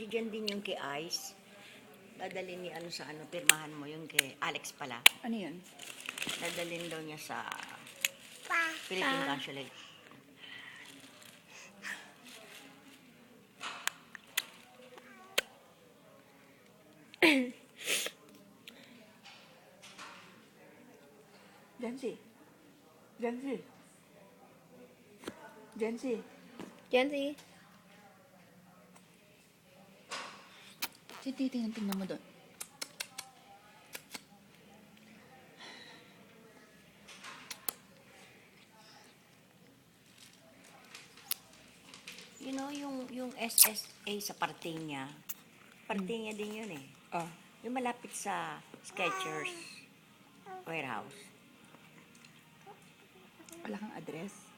Diyan din yung kay Ice. Dadalhin ni ano sa ano, pirmahan mo yung kay Alex pala. Ano yun? Dadalhin daw niya sa Philippine Consulate. Jancy. Jancy. Jancy. Jancy. Tingnan mo doon. You know, yung SSA sa Partingya. Partingya din yun eh. Oh. Yung malapit sa Skechers warehouse. Wala kang address.